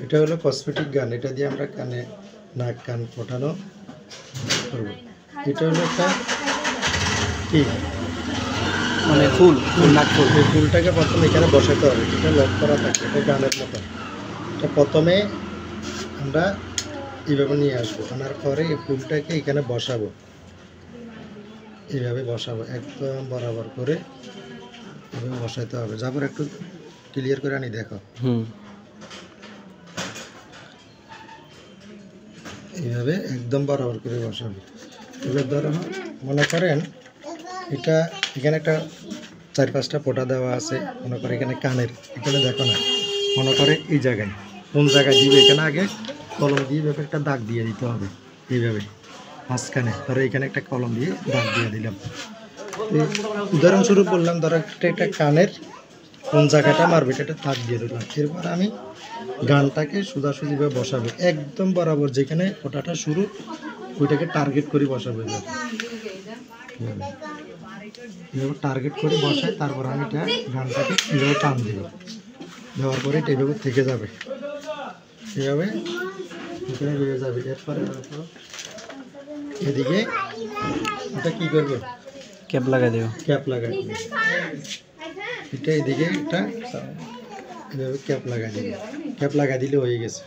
এটা হলো কসমেটিক গান, এটা দিয়ে আমরা কানে নাক কান ফোটানো করবো। এটা হলো একটা কি মানে ফুল নাক ফুল। এই ফুলটাকে প্রথমে এখানে বসাতে হবে, এটা লক করা থাকে, এটা গানের মতো। এটা প্রথমে আমরা এইভাবে নিয়ে আসবো, আনার পরে এই ফুলটাকে এখানে বসাবো, এইভাবে বসাবো একদম বরাবর করে এভাবে বসাইতে হবে। যাবার একটু ক্লিয়ার করে আনি দেখো, এইভাবে একদম বরাবর করে বসাবো। এবার ধরো মনে করেন এটা এখানে একটা 4-5টা ফোঁটা দেওয়া আছে, মনে করে এখানে কানের, এখানে দেখো না, মনে করে এই জায়গায় কোন জায়গায় দিবে, এখানে আগে কলম দিয়ে এভাবে একটা দাগ দিয়ে দিতে হবে, এইভাবে মাঝখানে ধরো এখানে একটা কলম দিয়ে দাগ দিয়ে দিলাম। উদাহরণস্বরূপ বললাম, ধরো একটা কানের কোন জায়গাটা মারবে এটা দাগ দিয়ে দিলাম। এরপর আমি গানটাকে সোজাসুজিভাবে বসাবো, একদম বরাবর যেখানে ফোঁটাটা শুরু ওইটাকে টার্গেট করে বসাবো। এভাবে টার্গেট করে বসাই, তারপর আমি এটা গানটাকে এভাবে টান দিব, দেওয়ার পরে এটা এভাবে থেকে যাবে, এভাবে এখানে বেড়ে যাবে। এরপরে এদিকে এটা কি করবো, ক্যাপ লাগাই দেব, ক্যাপ লাগাই দিব, এটা এদিকে এটা এভাবে ক্যাপ লাগাই দিবে, ক্যাপ লাগাই দিলে হয়ে গেছে।